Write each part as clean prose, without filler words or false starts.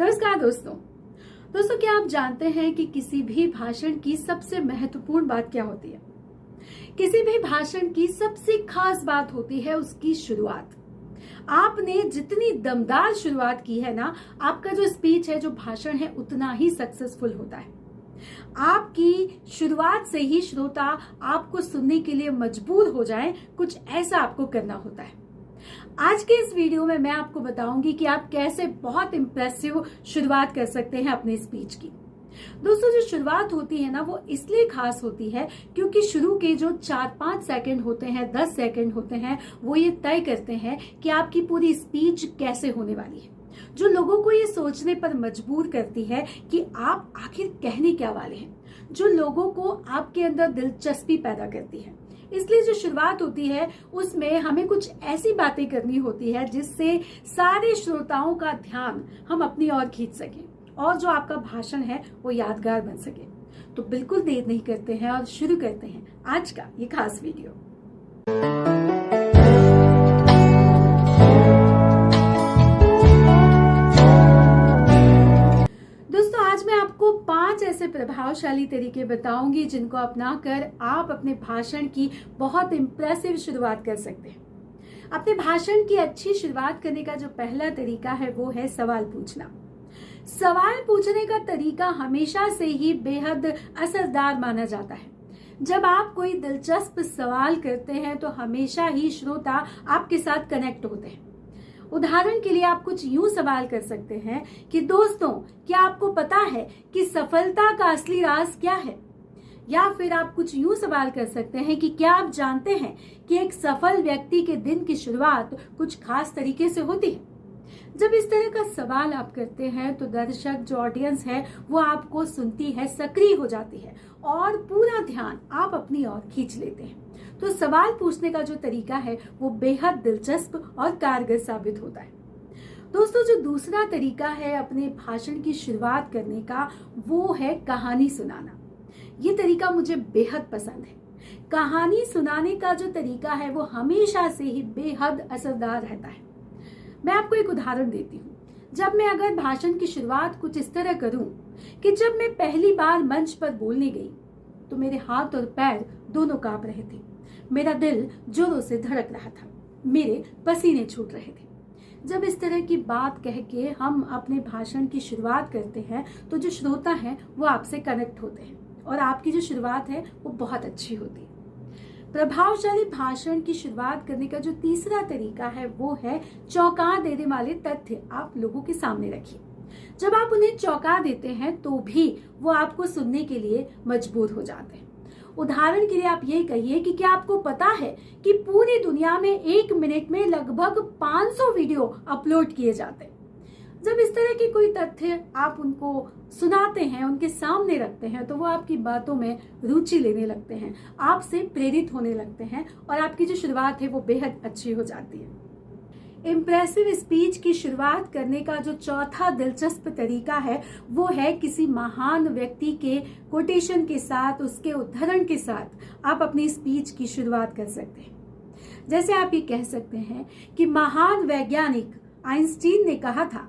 नमस्कार दोस्तों क्या आप जानते हैं कि किसी भी भाषण की सबसे महत्वपूर्ण बात क्या होती है? किसी भी भाषण की सबसे खास बात होती है उसकी शुरुआत। आपने जितनी दमदार शुरुआत की है ना, आपका जो स्पीच है, जो भाषण है, उतना ही सक्सेसफुल होता है। आपकी शुरुआत से ही श्रोता आपको सुनने के लिए मजबूर हो जाए, कुछ ऐसा आपको करना होता है। आज के इस वीडियो में मैं आपको बताऊंगी कि आप कैसे बहुत इंप्रेसिव शुरुआत कर सकते हैं अपने स्पीच की। दोस्तों, जो शुरुआत होती है ना, वो इसलिए खास होती है क्योंकि शुरू के जो 4-5 सेकंड होते हैं, 10 सेकंड होते हैं, वो ये तय करते हैं कि आपकी पूरी स्पीच कैसे होने वाली है, जो लोगों को ये सोचने पर मजबूर करती है कि आप आखिर कहने क्या वाले हैं, जो लोगों को आपके अंदर दिलचस्पी पैदा करती है। इसलिए जो शुरुआत होती है उसमें हमें कुछ ऐसी बातें करनी होती है जिससे सारे श्रोताओं का ध्यान हम अपनी ओर खींच सकें और जो आपका भाषण है वो यादगार बन सके। तो बिल्कुल देर नहीं करते हैं और शुरू करते हैं आज का ये खास वीडियो। आज मैं आपको 5 ऐसे प्रभावशाली तरीके बताऊंगी जिनको अपनाकर आप अपने भाषण की बहुत इंप्रेसिव शुरुआत कर सकते हैं। अपने भाषण की अच्छी शुरुआत करने का जो पहला तरीका है वो है सवाल पूछना। सवाल पूछने का तरीका हमेशा से ही बेहद असरदार माना जाता है। जब आप कोई दिलचस्प सवाल करते हैं तो हमेशा ही श्रोता आपके साथ कनेक्ट होते हैं। उदाहरण के लिए आप कुछ यूं सवाल कर सकते हैं कि दोस्तों, क्या आपको पता है कि सफलता का असली राज क्या है? या फिर आप कुछ यूं सवाल कर सकते हैं कि क्या आप जानते हैं कि एक सफल व्यक्ति के दिन की शुरुआत कुछ खास तरीके से होती है? जब इस तरह का सवाल आप करते हैं तो दर्शक, जो ऑडियंस है, वो आपको सुनती है, सक्रिय हो जाती है और पूरा ध्यान आप अपनी ओर खींच लेते हैं। तो सवाल पूछने का जो तरीका है वो बेहद दिलचस्प और कारगर साबित होता है। दोस्तों, जो दूसरा तरीका है अपने भाषण की शुरुआत करने का वो है कहानी सुनाना। ये तरीका मुझे बेहद पसंद है। कहानी सुनाने का जो तरीका है वो हमेशा से ही बेहद असरदार रहता है। मैं आपको एक उदाहरण देती हूँ। जब मैं अगर भाषण की शुरुआत कुछ इस तरह करूं कि जब मैं पहली बार मंच पर बोलने गई तो मेरे हाथ और पैर दोनों कांप रहे थे, मेरा दिल जोरों से धड़क रहा था, मेरे पसीने छूट रहे थे। जब इस तरह की बात कह के हम अपने भाषण की शुरुआत करते हैं तो जो श्रोता है वो आपसे कनेक्ट होते हैं और आपकी जो शुरुआत है वो बहुत अच्छी होती है। प्रभावशाली भाषण की शुरुआत करने का जो तीसरा तरीका है वो है चौंका देने वाले तथ्य आप लोगों के सामने रखिए। जब आप उन्हें चौंका देते हैं तो भी वो आपको सुनने के लिए मजबूर हो जाते हैं। उदाहरण के लिए आप ये कहिए कि क्या आपको पता है कि पूरी दुनिया में 1 मिनट में लगभग 500 वीडियो अपलोड किए जाते हैं। जब इस तरह की कोई तथ्य आप उनको सुनाते हैं, उनके सामने रखते हैं, तो वो आपकी बातों में रुचि लेने लगते हैं, आपसे प्रेरित होने लगते हैं और आपकी जो शुरुआत है वो बेहद अच्छी हो जाती है। इम्प्रेसिव स्पीच की शुरुआत करने का जो चौथा दिलचस्प तरीका है वो है किसी महान व्यक्ति के कोटेशन के साथ, उसके उद्धरण के साथ आप अपनी स्पीच की शुरुआत कर सकते हैं। जैसे आप ये कह सकते हैं कि महान वैज्ञानिक आइंस्टीन ने कहा था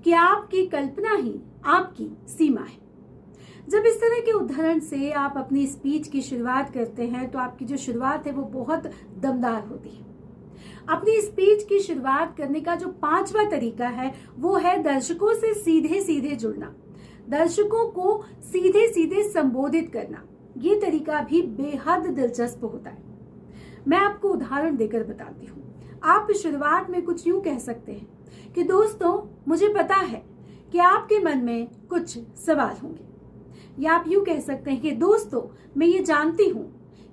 कि आपकी कल्पना ही आपकी सीमा है। जब इस तरह के उदाहरण से आप अपनी स्पीच की शुरुआत करते हैं तो आपकी जो शुरुआत है वो बहुत दमदार होती है। अपनी स्पीच की शुरुआत करने का जो 5वां तरीका है वो है दर्शकों से सीधे सीधे जुड़ना, दर्शकों को सीधे सीधे संबोधित करना। ये तरीका भी बेहद दिलचस्प होता है। मैं आपको उदाहरण देकर बताती हूँ। आप शुरुआत में कुछ यूं कह सकते हैं कि दोस्तों, मुझे पता है कि आपके मन में कुछ सवाल होंगे। या आप यूं कह सकते हैं कि दोस्तों, मैं ये जानती हूं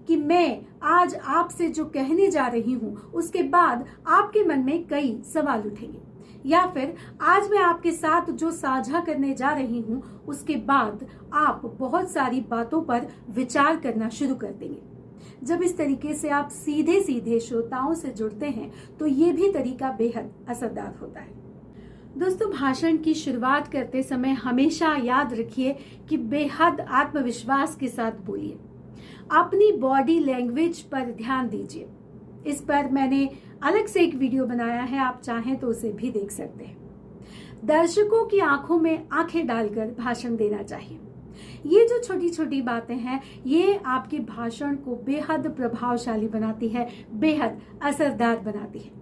कि मैं आज आपसे जो कहने जा रही हूं उसके बाद आपके मन में कई सवाल उठेंगे। या फिर आज मैं आपके साथ जो साझा करने जा रही हूं उसके बाद आप बहुत सारी बातों पर विचार करना शुरू कर देंगे। जब इस तरीके से आप सीधे सीधे श्रोताओं से जुड़ते हैं तो ये भी तरीका बेहद असरदार होता है। दोस्तों, भाषण की शुरुआत करते समय हमेशा याद रखिए कि बेहद आत्मविश्वास के साथ बोलिए। अपनी बॉडी लैंग्वेज पर ध्यान दीजिए। इस पर मैंने अलग से एक वीडियो बनाया है, आप चाहें तो उसे भी देख सकते हैं। दर्शकों की आंखों में आंखें डालकर भाषण देना चाहिए। ये जो छोटी छोटी बातें हैं, ये आपके भाषण को बेहद प्रभावशाली बनाती है, बेहद असरदार बनाती है।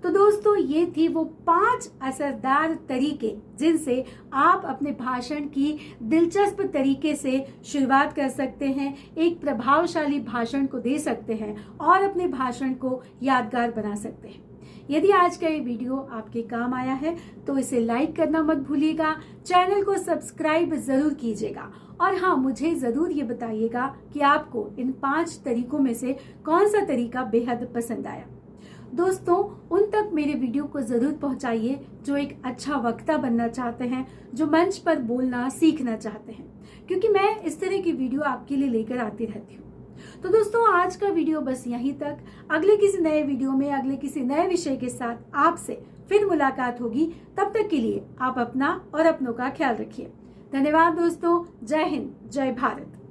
तो दोस्तों, ये थी वो 5 असरदार तरीके जिनसे आप अपने भाषण की दिलचस्प तरीके से शुरुआत कर सकते हैं, एक प्रभावशाली भाषण को दे सकते हैं और अपने भाषण को यादगार बना सकते हैं। यदि आज का ये वीडियो आपके काम आया है तो इसे लाइक करना मत भूलिएगा, चैनल को सब्सक्राइब जरूर कीजिएगा और हाँ, मुझे जरूर ये बताइएगा कि आपको इन 5 तरीकों में से कौन सा तरीका बेहद पसंद आया। दोस्तों, उन तक मेरे वीडियो को जरूर पहुंचाइए जो एक अच्छा वक्ता बनना चाहते हैं, जो मंच पर बोलना सीखना चाहते हैं, क्योंकि मैं इस तरह की वीडियो आपके लिए लेकर आती रहती हूँ। तो दोस्तों, आज का वीडियो बस यहीं तक। अगले किसी नए वीडियो में अगले किसी नए विषय के साथ आपसे फिर मुलाकात होगी। तब तक के लिए आप अपना और अपनों का ख्याल रखिए। धन्यवाद दोस्तों। जय हिंद, जय भारत।